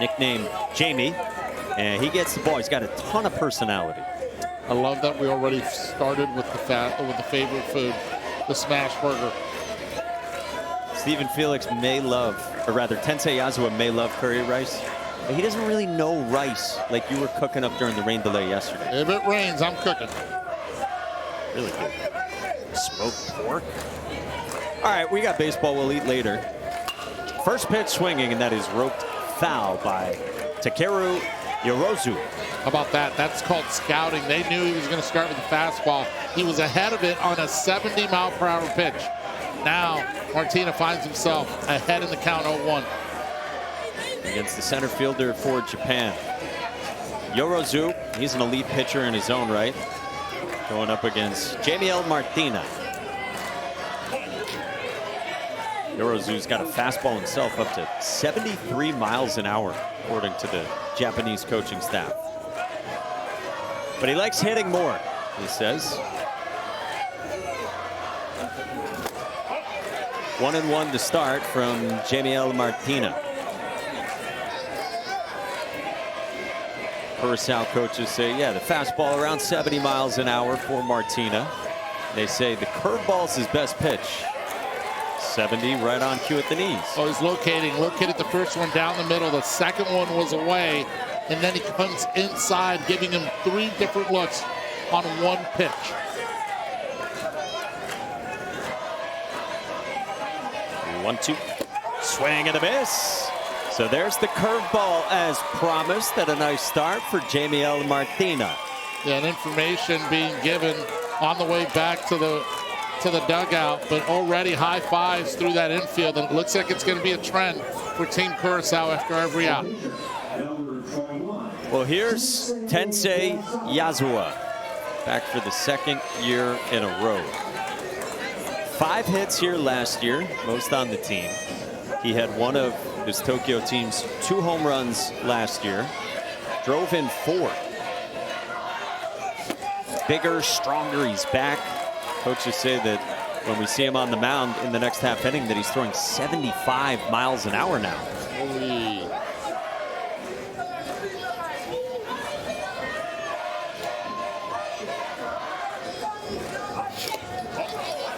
nicknamed Jamie, and he gets the ball. He's got a ton of personality. I love that we already started with the favorite food, the smash burger. Stephen Felix may love, or rather Tensei Yasuo may love curry rice, but he doesn't really know rice like you were cooking up during the rain delay yesterday. If it rains, I'm cooking. Really good. Smoked pork. All right, we got baseball we'll eat later. First pitch swinging, and that is roped foul by Takeru Yorozu. How about that? That's called scouting. They knew he was going to start with the fastball. He was ahead of it on a 70-mile-per-hour pitch. Now, Martina finds himself ahead in the count 0-1. Against the center fielder for Japan. Yorozu, he's an elite pitcher in his own right. Going up against Jamie Martina. Yorozu's got a fastball himself up to 73 miles an hour, according to the Japanese coaching staff. But he likes hitting more, he says. 1-1 to start from Jamie Martina. Curacao coaches say, yeah, the fastball around 70 miles an hour for Martina. They say the curveball's his best pitch. 70 right on cue at the knees. Oh, he's located the first one down the middle. The second one was away, and then he comes inside, giving him 3 different looks on one pitch. One, two, swing and a miss. So there's the curveball as promised, at a nice start for Jamie Martina. Yeah, and information being given on the way back to the dugout, but already high fives through that infield, and it looks like it's going to be a trend for Team Curacao after every out. Well, here's Tensei Yasuo, back for the second year in a row. 5 hits here last year, most on the team. He had one of his Tokyo team's 2 home runs last year. Drove in 4. Bigger, stronger, he's back. Coaches say that when we see him on the mound in the next half inning that he's throwing 75 miles an hour now. Holy.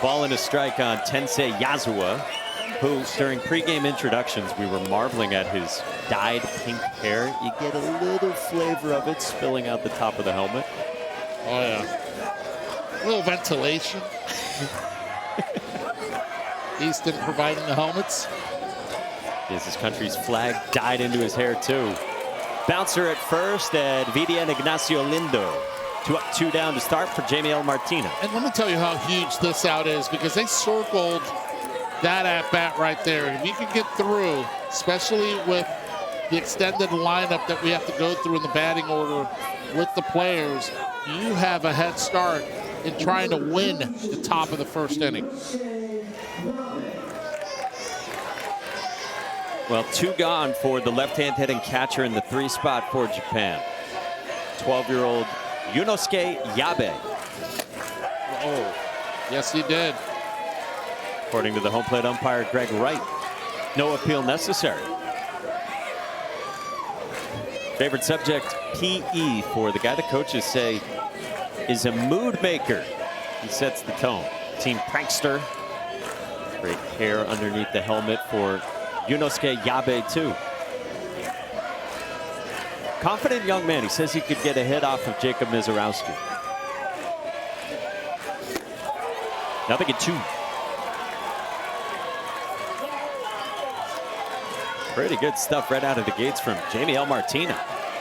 Ball and a strike on Tensei Yasuo, who during pregame introductions we were marveling at his dyed pink hair. You get a little flavor of it spilling out the top of the helmet. Oh yeah. A little ventilation. Easton providing the helmets. Is his country's flag dyed into his hair too. Bouncer at first at Vidian Ignacio Lindo. 2 up, 2 down to start for Jamie Martina. And let me tell you how huge this out is, because they circled that at bat right there. If you can get through, especially with the extended lineup that we have to go through in the batting order with the players, you have a head start in trying to win the top of the first inning. Well, 2 gone for the left-hand hitting catcher in the 3 spot for Japan. 12-year-old Yunosuke Yabe. Oh, yes, he did. According to the home plate umpire, Greg Wright, no appeal necessary. Favorite subject, PE, for the guy the coaches say is a mood maker. He sets the tone. Team prankster. Great hair underneath the helmet for Yunosuke Yabe, too. Confident young man. He says he could get a hit off of Jacob Mizorowski. Nothing at 2. Pretty good stuff right out of the gates from Jamie Martina.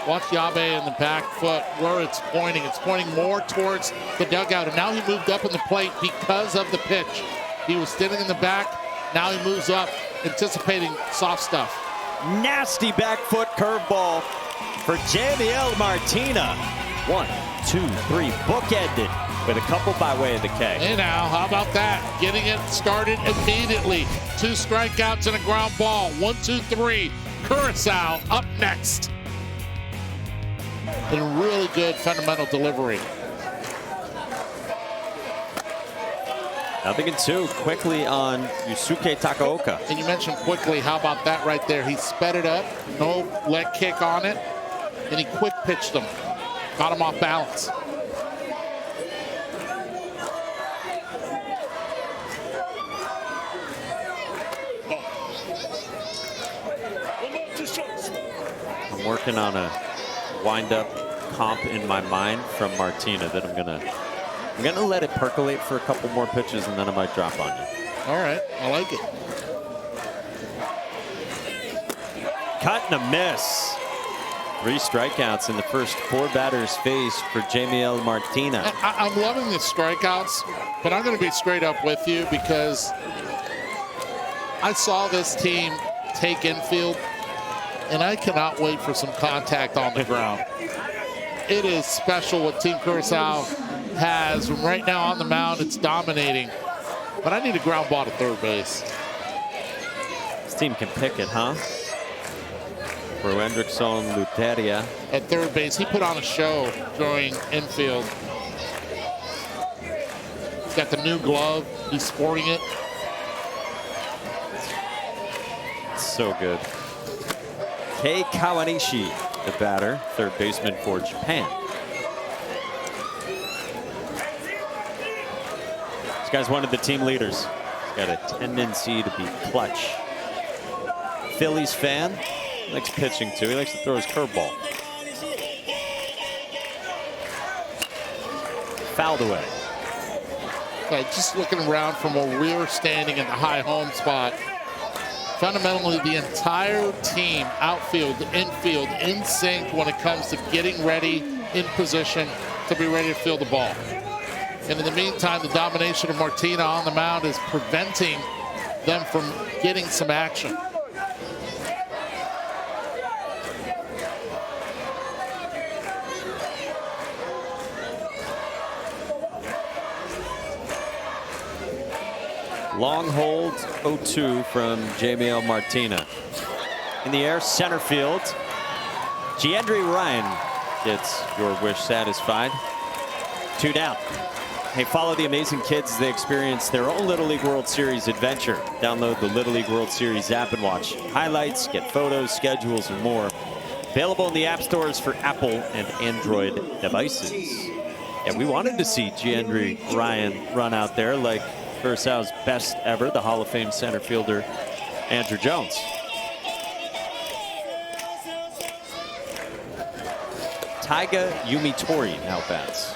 Watch Yabe in the back foot where it's pointing. It's pointing more towards the dugout, and now he moved up in the plate because of the pitch. He was standing in the back. Now he moves up, anticipating soft stuff. Nasty back foot curveball for Jamie Martina. 1, 2, 3, bookended with a couple by way of the K. Hey now, how about that? Getting it started immediately. 2 strikeouts and a ground ball. 1, 2, 3. Curacao up next. And really good fundamental delivery. Nothing in 2. Quickly on Yusuke Takaoka. And you mentioned quickly, how about that right there? He sped it up, no leg kick on it, and he quick pitched him. Got him off balance. I'm working on a wind-up comp in my mind from Martina that I'm gonna let it percolate for a couple more pitches, and then I might drop on you. All right, I like it. Cut and a miss. 3 strikeouts in the first 4 batters faced for Jamiel Martina. I'm loving the strikeouts, but I'm going to be straight up with you because I saw this team take infield, and I cannot wait for some contact on the ground. It is special what Team Curacao has. Right now on the mound, it's dominating. But I need a ground ball to third base. This team can pick it, huh? For Hendrickson Luteria. At third base, he put on a show during infield. He's got the new glove. He's sporting it. So good. Kei Kawanishi, the batter, third baseman for Japan. This guy's one of the team leaders. He's got a tendency to be clutch. Phillies fan, likes pitching too. He likes to throw his curveball. Fouled away. Okay, just looking around from where we were standing in the high home spot. Fundamentally, the entire team, outfield, infield, in sync when it comes to getting ready, in position to be ready to field the ball. And in the meantime, the domination of Martina on the mound is preventing them from getting some action. Long hold 0-2 from Jamiel Martina. In the air, center field. Giandri Ryan gets your wish satisfied. 2 down. Hey, follow the amazing kids as they experience their own Little League World Series adventure. Download the Little League World Series app and watch highlights, get photos, schedules, and more. Available in the app stores for Apple and Android devices. And we wanted to see Giandri Ryan run out there like Curacao's best ever, the Hall of Fame center fielder, Andrew Jones. Taiga Yumitori now bats.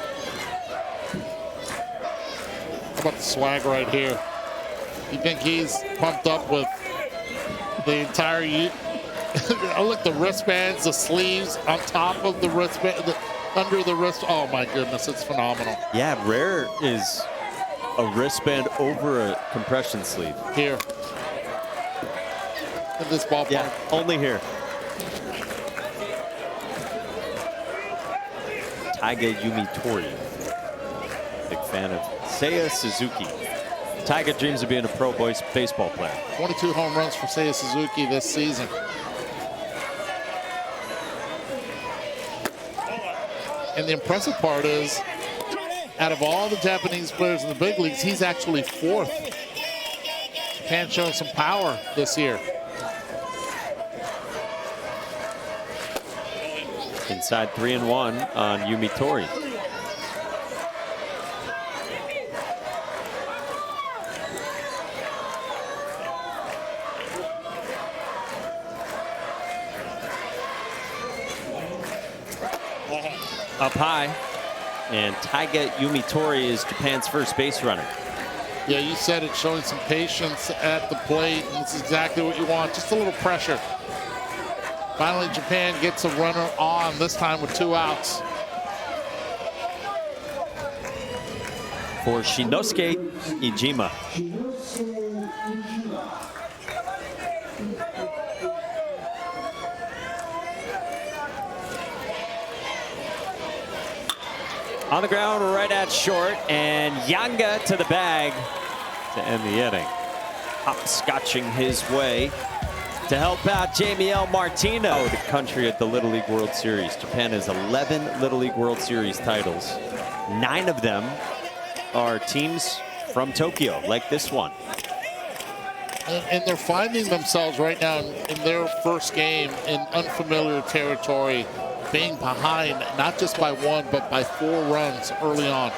How about the swag right here? You think he's pumped up with the entire oh, look, the wristbands, the sleeves on top of the wristband, under the wrist. Oh my goodness, it's phenomenal. Yeah, rare is a wristband over a compression sleeve. Here. In this ballpark. Yeah, only here. Taiga Yumitori. Big fan of Seiya Suzuki. Taiga dreams of being a pro baseball player. 22 home runs for Seiya Suzuki this season. And the impressive part is, out of all the Japanese players in the big leagues, he's actually 4th. Japan showing some power this year. Inside 3-1 on Yumitori. Up high. And Taiga Yumitori is Japan's first base runner. Yeah, you said it, showing some patience at the plate. And it's exactly what you want, just a little pressure. Finally, Japan gets a runner on, this time with 2 outs. For Shinosuke Ijima. On the ground, right at short, and Yanga to the bag to end the inning. Hopscotching his way to help out Jamiel Martina. The country at the Little League World Series. Japan has 11 Little League World Series titles. 9 of them are teams from Tokyo, like this one. And they're finding themselves right now in their first game in unfamiliar territory, being behind not just by 1, but by 4 runs early on.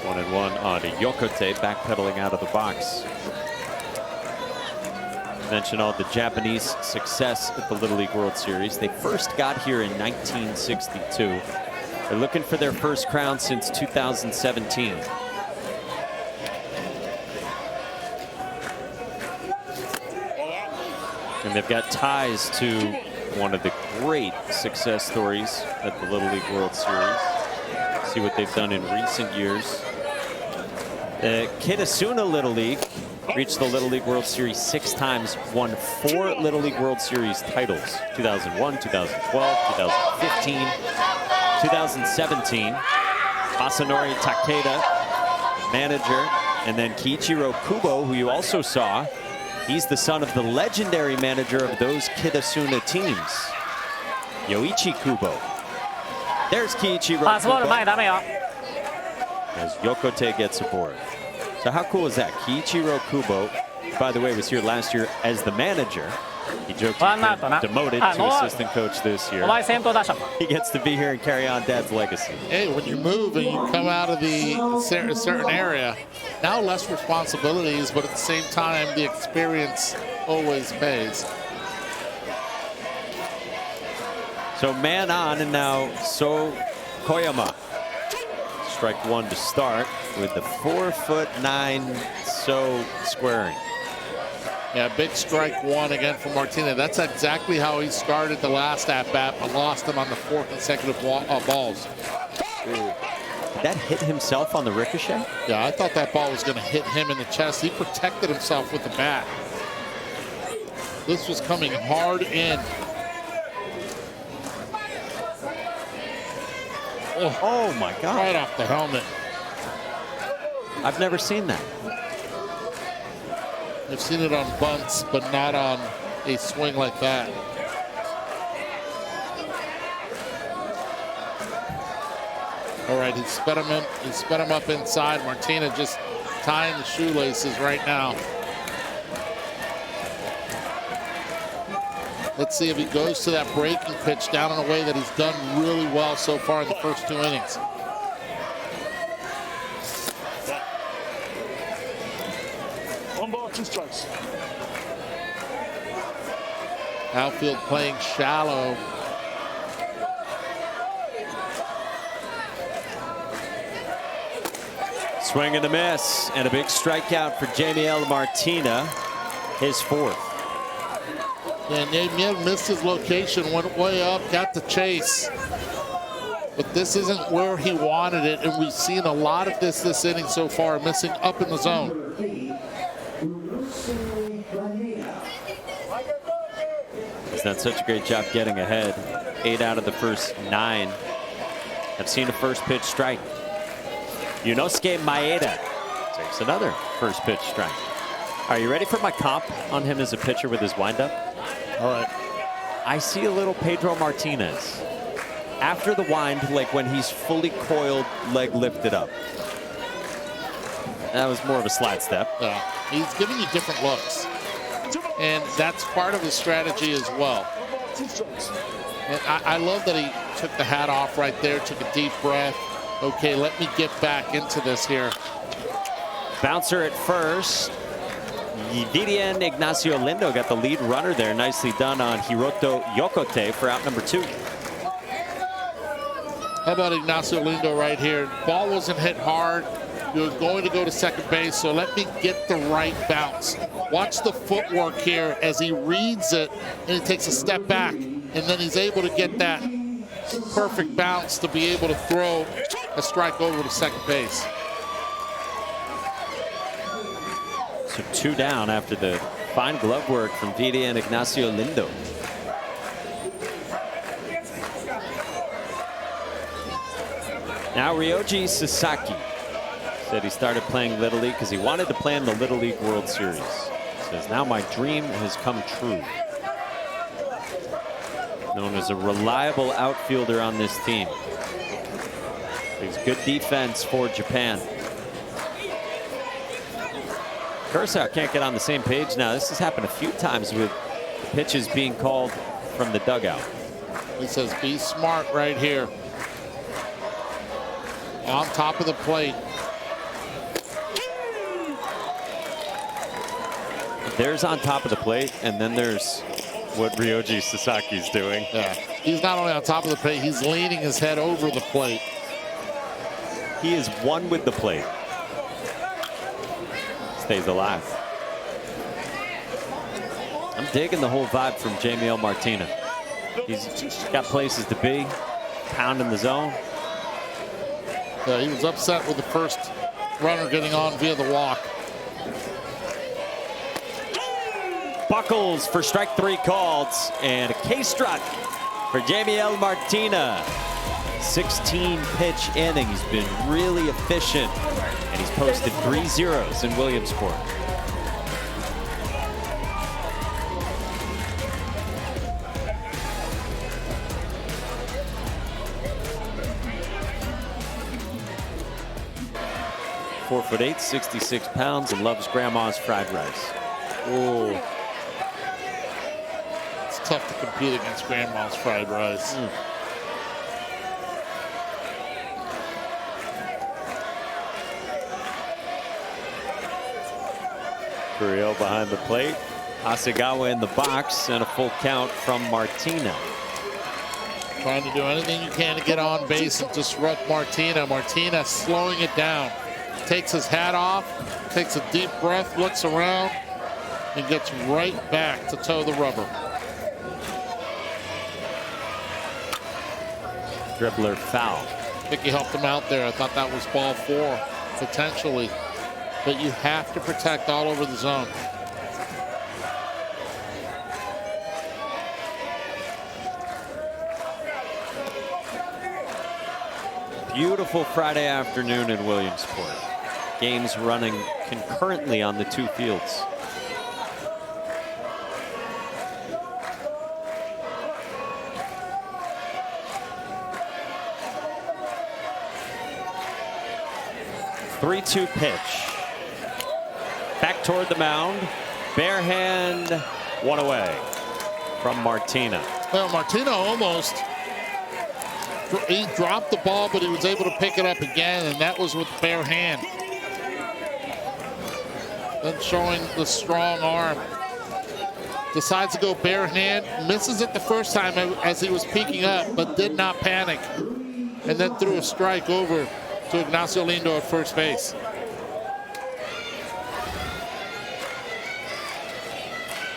One and one on Yokote, backpedaling out of the box. Mention all the Japanese success at the Little League World Series. They first got here in 1962. They're looking for their first crown since 2017. And they've got ties to one of the great success stories at the Little League World Series. See what they've done in recent years. The Kitasuna Little League reached the Little League World Series 6 times, won 4 Little League World Series titles, 2001, 2012, 2015, 2017. Masanori Takeda, manager, and then Kiichiro Kubo, who you also saw. He's the son of the legendary manager of those Kitasuna teams, Yoichi Kubo. There's Kiichiro Kubo as Yokote gets aboard. So how cool is that? Kiichiro Kubo, by the way, was here last year as the manager. He joked he's been demoted to assistant coach this year. He gets to be here and carry on Dad's legacy. Hey, when you move and you come out of a certain area, now less responsibilities, but at the same time, the experience always pays. So man on, and now So Koyama. Strike 1 to start with the 4'9" So squaring. Yeah, big strike 1 again from Martina. That's exactly how he started the last at-bat, but lost him on the 4 consecutive balls. Did that hit himself on the ricochet? Yeah, I thought that ball was going to hit him in the chest. He protected himself with the bat. This was coming hard in. Oh my God. Right off the helmet. I've never seen that. I've seen it on bunts, but not on a swing like that. All right, he sped him up inside. Martina just tying the shoelaces right now. Let's see if he goes to that breaking pitch down in a way that he's done really well so far in the first 2 innings. Outfield playing shallow. Swing and a miss, and a big strikeout for Jamiel Martina, his 4th. And Jamiel missed his location, went way up, got the chase. But this isn't where he wanted it, and we've seen a lot of this inning so far, missing up in the zone. He's done such a great job getting ahead. 8 out of the first 9 have seen a first pitch strike. Yunosuke Maeda takes another first pitch strike. Are you ready for my comp on him as a pitcher with his windup? All right. I see a little Pedro Martinez. After the wind, like when he's fully coiled, leg lifted up. That was more of a slide step. Yeah, he's giving you different looks. And that's part of his strategy as well. And I love that he took the hat off right there, took a deep breath. Okay, let me get back into this here. Bouncer at first. Vivian Ignacio Lindo got the lead runner there. Nicely done on Hiroto Yokote for out number 2. How about Ignacio Lindo right here? Ball wasn't hit hard. You're going to go to second base, so let me get the right bounce. Watch the footwork here as he reads it, and he takes a step back, and then he's able to get that perfect bounce to be able to throw a strike over to second base. So 2 down after the fine glove work from Vivian Ignacio Lindo. Now Ryoji Sasaki said he started playing Little League because he wanted to play in the Little League World Series. Says, now my dream has come true. known as a reliable outfielder on this team. It's good defense for Japan. Curacao can't get on the same page now. This has happened a few times with pitches being called from the dugout. He says, be smart right here. On top of the plate. There's on top of the plate, and then there's what Ryoji Sasaki's doing. Yeah, he's not only on top of the plate, he's leaning his head over the plate. He is one with the plate. Stays alive. I'm digging the whole vibe from Jamiel Martina. He's got places to be, pounding the zone. Yeah, he was upset with the first runner getting on via the walk. Buckles for strike 3 called, and a K-strut for Jamiel Martina. 16 pitch inning. He's been really efficient, and he's posted 3 zeros in Williamsport. Four foot 8, 66 pounds, and loves grandma's fried rice. Oh, it's tough to compete against grandma's fried rice. Curiel behind the plate. Hasegawa in the box, and a full count from Martina. Trying to do anything you can to get on base and disrupt Martina. Martina slowing it down. Takes his hat off, takes a deep breath, looks around, and gets right back to toe the rubber. Dribbler foul. I think he helped him out there. I thought that was ball 4, potentially. But you have to protect all over the zone. Beautiful Friday afternoon in Williamsport. Games running concurrently on the 2 fields. Three-two pitch. Back toward the mound. Bare hand, 1 away from Martina. Well, Martina almost, he dropped the ball, but he was able to pick it up again, and that was with bare hand. Then showing the strong arm. Decides to go bare hand, misses it the first time as he was peeking up, but did not panic. And then threw a strike over to Ignacio Lindo at first base.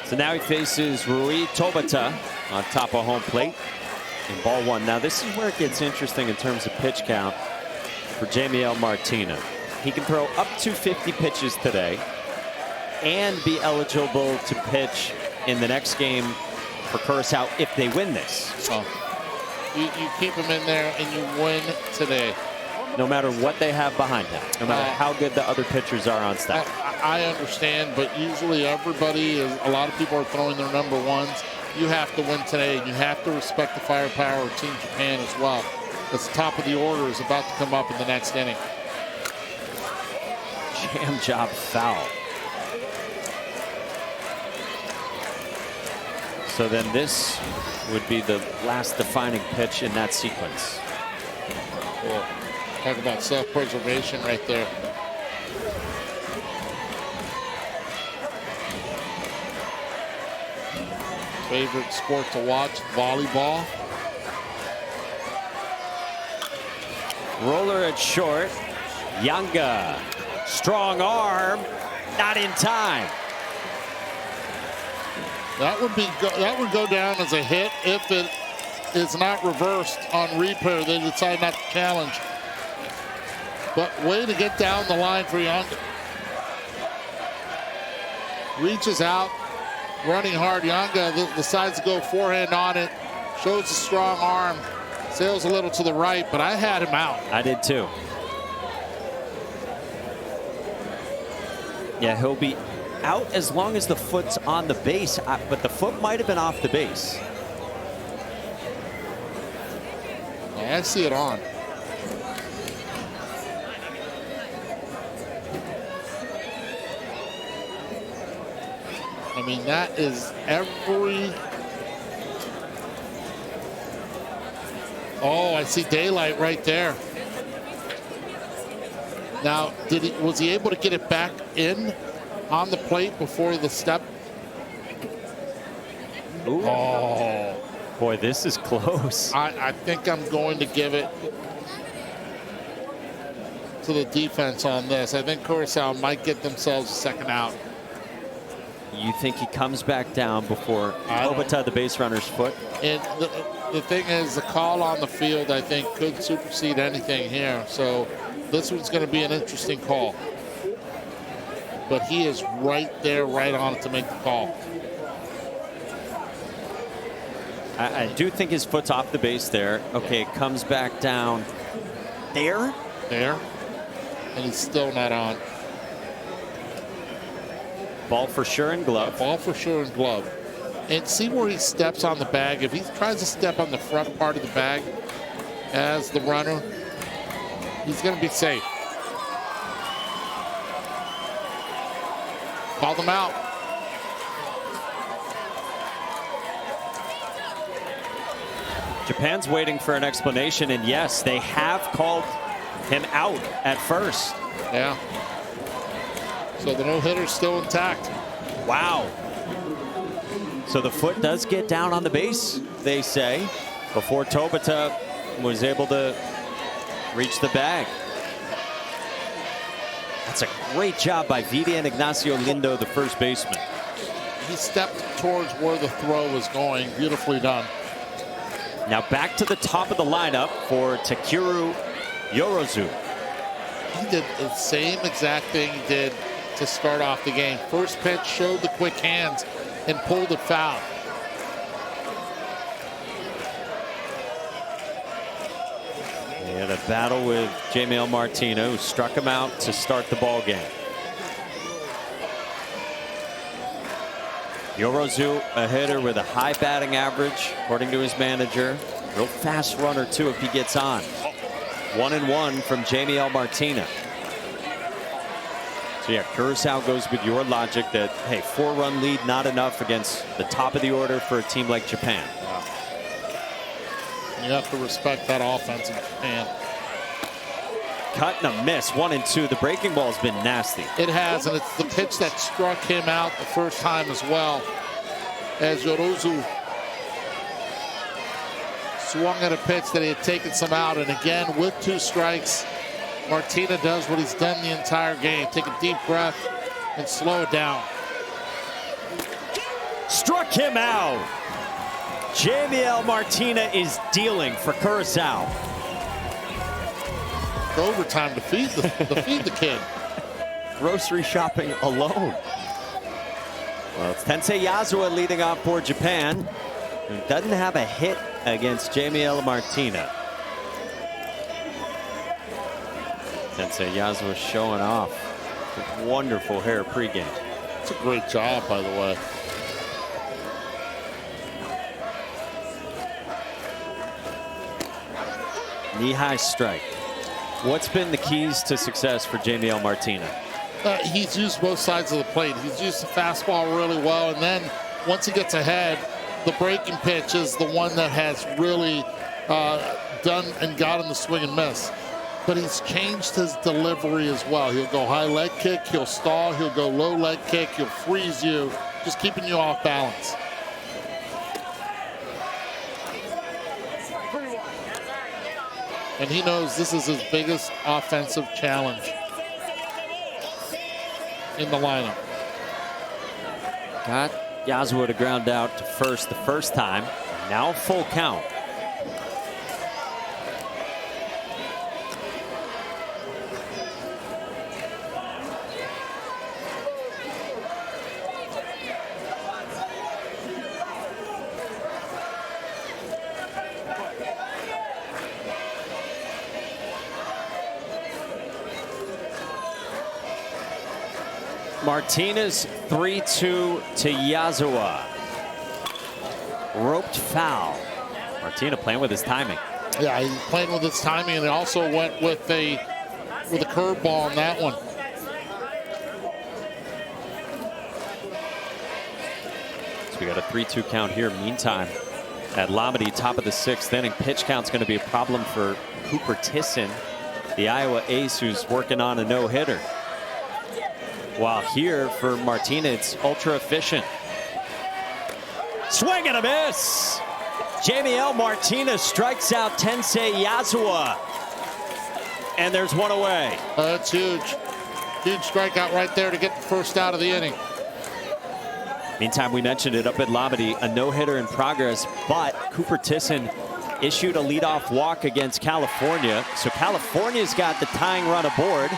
So now he faces Rui Tobata on top of home plate in ball 1. Now this is where it gets interesting in terms of pitch count for Jamiel Martina. He can throw up to 50 pitches today and be eligible to pitch in the next game for Curacao if they win this. So you keep him in there and you win today. No matter what they have behind him, no matter how good the other pitchers are on staff. I understand, but usually everybody, a lot of people are throwing their number 1s. You have to win today, and you have to respect the firepower of Team Japan as well. Because the top of the order is about to come up in the next inning. Jam job foul. So then this would be the last defining pitch in that sequence. Cool. Talk about self-preservation right there. Favorite sport to watch, volleyball. Roller at short. Yanga. Strong arm. Not in time. That would go down as a hit if it is not reversed on repair. They decide not to challenge. But way to get down the line for Yanga. Reaches out, running hard. Yanga decides to go forehand on it. Shows a strong arm. Sails a little to the right, but I had him out. I did too. Yeah, he'll be out as long as the foot's on the base, but the foot might have been off the base. I see it on. I mean, that is every... Oh, I see daylight right there. Now, was he able to get it back in on the plate before the step? Ooh. Oh. Boy, this is close. I think I'm going to give it to the defense on this. I think Curacao might get themselves a second out. You think he comes back down before Obata, the base runner's foot? And the thing is, the call on the field, I think, could supersede anything here. So this one's going to be an interesting call. But he is right there, right on it to make the call. I do think his foot's off the base there. Okay, it comes back down there. There. And he's still not on. Ball for sure in glove. Ball for sure in glove. And see where he steps on the bag. If he tries to step on the front part of the bag as the runner, he's going to be safe. Call them out. Japan's waiting for an explanation, and yes, they have called him out at first. Yeah. So the no-hitter's still intact. Wow. So the foot does get down on the base, they say, before Tobata was able to reach the bag. That's a great job by Vivian Ignacio Lindo, the first baseman. He stepped towards where the throw was going. Beautifully done. Now back to the top of the lineup for Takeru Yorozu. He did the same exact thing he did to start off the game. First pitch, showed the quick hands and pulled it foul. He had a battle with Jamiel Martina, who struck him out to start the ball game. Yorozu, a hitter with a high batting average, according to his manager. Real fast runner, too, if he gets on. 1-1 from Jamiel Martina. So, yeah, Curacao goes with your logic that, hey, 4-run lead, not enough against the top of the order for a team like Japan. Wow. You have to respect that offense in Japan. Cut and a miss, 1-2. The breaking ball's been nasty. It has, and it's the pitch that struck him out the first time as well, as Yorozu swung at a pitch that he had taken some out. And again, with 2 strikes, Martina does what he's done the entire game. Take a deep breath and slow it down. Struck him out. Jamiel Martina is dealing for Curacao. Overtime to feed the kid. Grocery shopping alone. Well, it's Tensei Yasuo leading off for Japan, who doesn't have a hit against Jamiel Martina. Tensei Yasuo showing off with wonderful hair pregame. It's a great job, by the way. Knee-high strike. What's been the keys to success for Jamiel Martina? He's used both sides of the plate. He's used the fastball really well, and then once he gets ahead, the breaking pitch is the one that has really done and got him the swing and miss. But he's changed his delivery as well. He'll go high leg kick, he'll stall, he'll go low leg kick, he'll freeze you, just keeping you off balance. And he knows this is his biggest offensive challenge in the lineup. Got Yasuo to ground out to first the first time. Now full count. Martinez 3-2 to Yasuo. Roped foul. Martina playing with his timing. Yeah, he's playing with his timing, and also went with a curveball on that one. So we got a 3-2 count here. Meantime, at Lomedy, top of the 6th inning, pitch count's going to be a problem for Cooper Tisson, the Iowa ace, who's working on a no-hitter. While here for Martina, it's ultra efficient. Swing and a miss. Jamiel Martina strikes out Tensei Yasuo. And there's one away. That's huge. Huge strikeout right there to get the first out of the inning. Meantime, we mentioned it up at Lomedy, a no-hitter in progress, but Cooper Tisson issued a leadoff walk against California. So California's got the tying run aboard.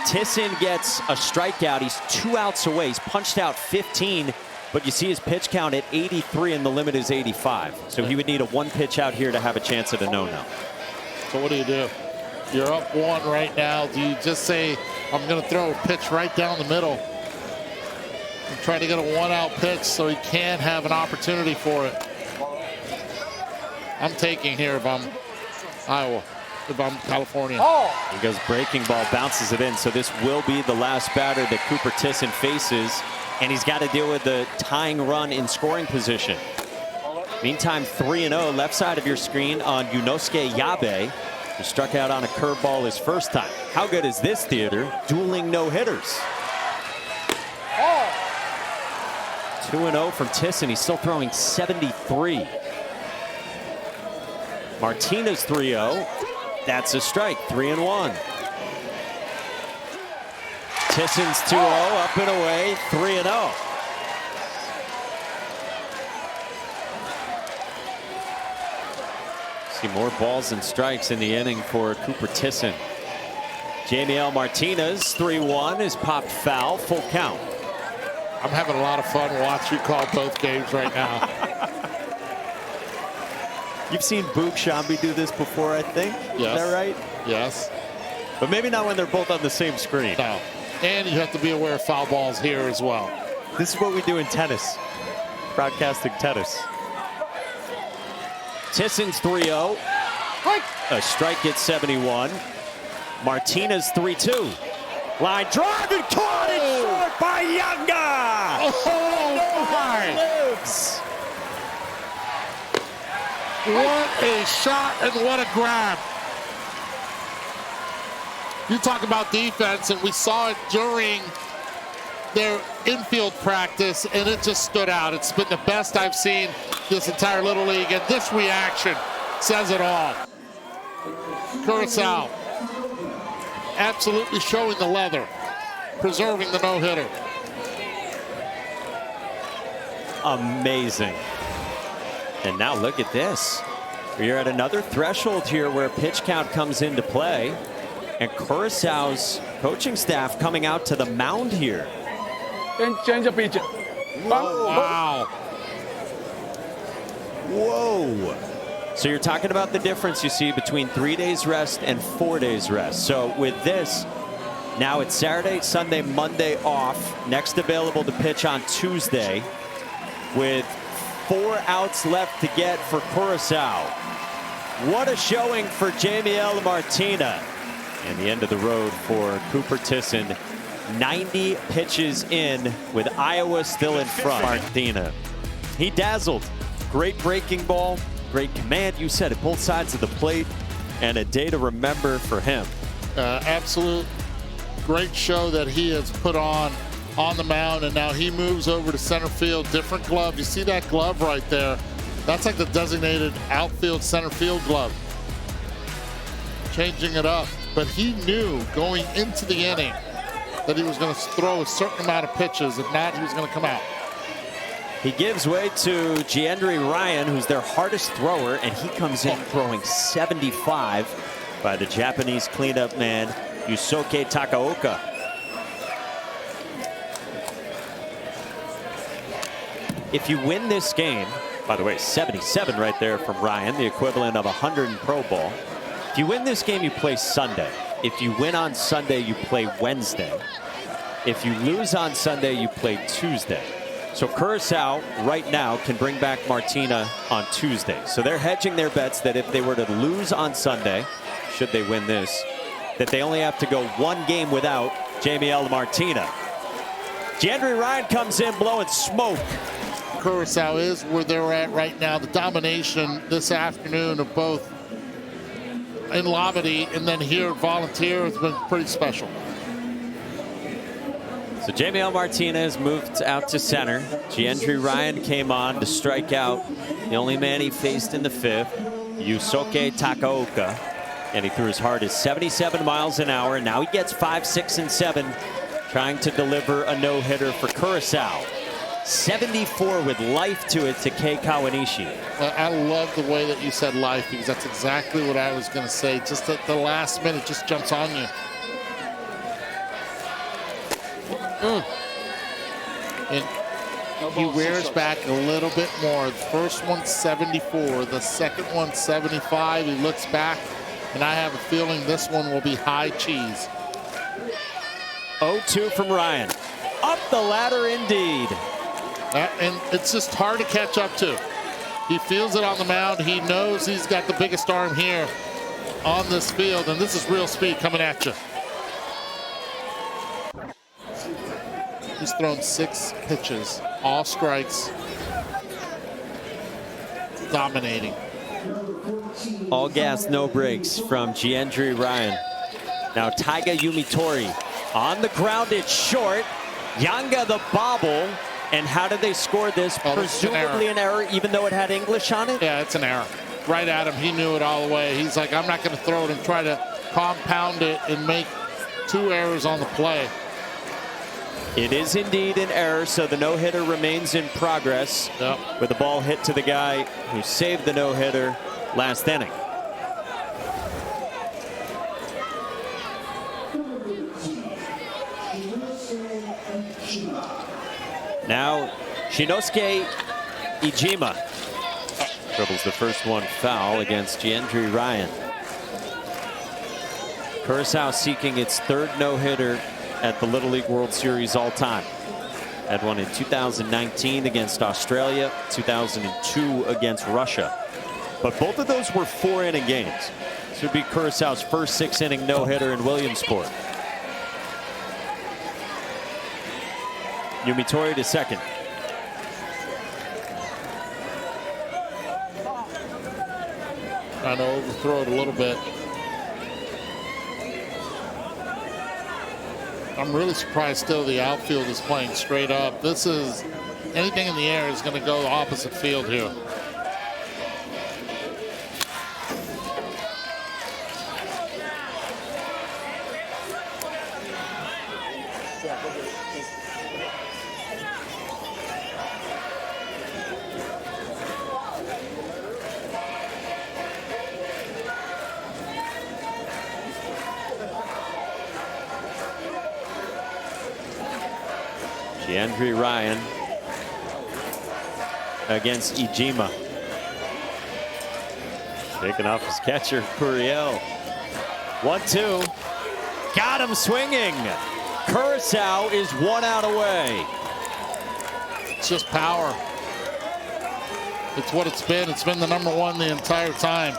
Tisson gets a strikeout. He's 2 outs away. He's punched out 15, but you see his pitch count at 83 and the limit is 85. So he would need a 1 pitch out here to have a chance at a no-no. So what do? You're up 1 right now. Do you just say, I'm going to throw a pitch right down the middle and try to get a 1-out pitch so he can have an opportunity for it? I'm taking here if I'm Iowa, if I'm California. He goes breaking ball, bounces it in. So this will be the last batter that Cooper Tisson faces, and he's got to deal with the tying run in scoring position. Meantime, 3-0, left side of your screen on Yunosuke Yabe, who struck out on a curveball his first time. How good is this theater? Dueling no-hitters. 2-0 from Tisson. He's still throwing 73. Martina's 3-0. That's a strike. 3-1. Tisson's 2-0. Up and away. 3-0. See more balls and strikes in the inning for Cooper Tisson. Jamiel Martinez, 3-1, is popped foul. Full count. I'm having a lot of fun watching you call both games right now. You've seen Boog Shambi do this before, I think. Yes. Is that right? Yes. But maybe not when they're both on the same screen. No. And you have to be aware of foul balls here as well. This is what we do in tennis. Broadcasting tennis. Tisson's 3-0. A strike at 71. Martinez 3-2. Line drive and caught it short by Younger. Oh, my. Lives. What a shot and what a grab. You talk about defense, and we saw it during their infield practice, and it just stood out. It's been the best I've seen this entire Little League, and this reaction says it all. Curacao absolutely showing the leather, preserving the no-hitter. Amazing. And now look at this. We're at another threshold here where pitch count comes into play. And Curacao's coaching staff coming out to the mound here. Change the pitch. Wow. Whoa. So you're talking about the difference you see between 3 days rest and 4 days rest. So with this, now it's Saturday, Sunday, Monday off. Next available to pitch on Tuesday with 4 outs left to get for Curacao. What a showing for Jamiel Martina. And the end of the road for Cooper Tisson. 90 pitches in with Iowa still in front. Martina. He dazzled. Great breaking ball, great command. You said it, both sides of the plate, and a day to remember for him. Absolute great show that he has put on the mound, and now he moves over to center field. Different glove. You see that glove right there? That's like the designated outfield center field glove. Changing it up. But he knew going into the inning that he was going to throw a certain amount of pitches. If not, he was going to come out. He gives way to Giandri Ryan, who's their hardest thrower, and he comes in throwing 75 by the Japanese cleanup man, Yusuke Takaoka. If you win this game, by the way, 77 right there from Ryan, the equivalent of 100 in pro ball. If you win this game, you play Sunday. If you win on Sunday, you play Wednesday. If you lose on Sunday, you play Tuesday. So Curacao right now can bring back Martina on Tuesday. So they're hedging their bets that if they were to lose on Sunday, should they win this, that they only have to go one game without Jamiel Martina. Giandri Ryan comes in blowing smoke. Curacao is where they're at right now. The domination this afternoon of both in Labadie and then here at Volunteer has been pretty special. So Jamiel Martina has moved out to center. Giandri Ryan came on to strike out the only man he faced in the fifth, Yusuke Takaoka. And he threw as hard as 77 miles an hour. Now he gets 5, 6, and 7, trying to deliver a no-hitter for Curacao. 74 with life to it to Kei Kawanishi. I love the way that you said life, because that's exactly what I was going to say. Just at the last minute, just jumps on you. And he wears back a little bit more. The first one's 74, the second one's 75. He looks back, and I have a feeling this one will be high cheese. 0-2 from Ryan. Up the ladder indeed. And it's just hard to catch up to. He feels it on the mound. He knows he's got the biggest arm here on this field, and this is real speed coming at you. He's thrown 6 pitches, all strikes, dominating. All gas, no brakes from Giandri Ryan. Now Taiga Yumitori on the ground, it's short. Yanga the bobble. And how did they score this? Oh, Presumably an error, even though it had English on it? Yeah, it's an error. Right at him, he knew it all the way. He's like, I'm not going to throw it and try to compound it and make 2 errors on the play. It is indeed an error, so the no-hitter remains in progress. Yep. With the ball hit to the guy who saved the no-hitter last inning. Now, Shinosuke Ijima dribbles the first one foul against Giandri Ryan. Curacao seeking its 3rd no-hitter at the Little League World Series all time. Had one in 2019 against Australia, 2002 against Russia. But both of those were 4-inning games. This would be Curacao's first 6-inning no-hitter in Williamsport. Yumitori to second. Trying to overthrow it a little bit. I'm really surprised still the outfield is playing straight up. This is, anything in the air is going to go the opposite field here. Giandri Ryan against Ijima. Taking off his catcher, Curiel. 1-2. Got him swinging. Curacao is 1 out away. It's just power. It's what it's been. It's been the #1 the entire time.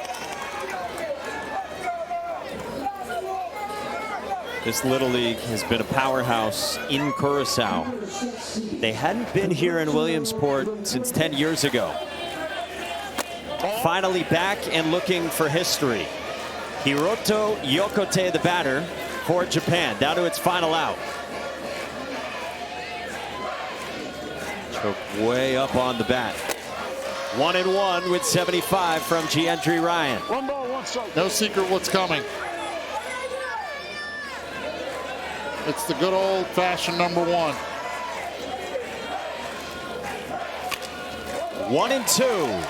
This Little League has been a powerhouse in Curacao. They hadn't been here in Williamsport since 10 years ago. Finally back and looking for history. Hiroto Yokote, the batter for Japan, down to its final out. Choke way up on the bat. 1-1 with 75 from Giandri Ryan. No secret what's coming. It's the good old-fashioned #1. 1-2.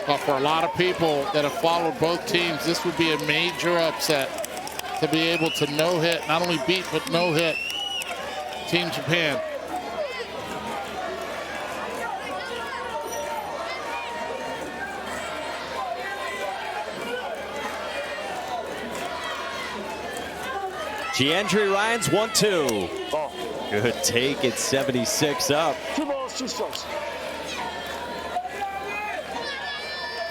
But for a lot of people that have followed both teams, this would be a major upset to be able to no-hit, not only beat, but no-hit Team Japan. Giandri Ryan's 1-2. Good take at 76 up. 2 balls, 2 strikes.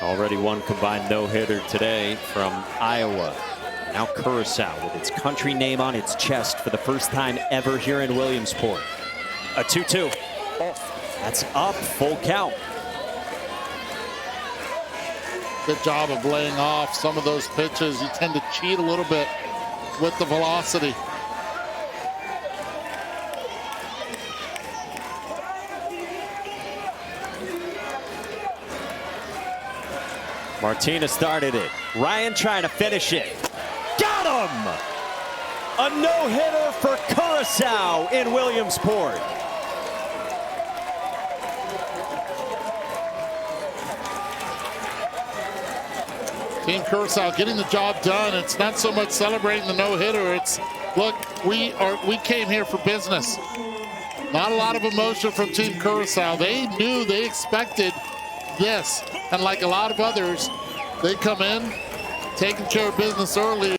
Already one combined no-hitter today from Iowa. Now Curacao with its country name on its chest for the first time ever here in Williamsport. A 2-2. That's up, full count. Good job of laying off some of those pitches. You tend to cheat a little bit with the velocity. Martina started it. Ryan trying to finish it. Got him! A no-hitter for Curacao in Williamsport. Team Curacao getting the job done. It's not so much celebrating the no-hitter. It's, look, we came here for business. Not a lot of emotion from Team Curacao. They knew, they expected this. And like a lot of others, they come in, taking care of business early.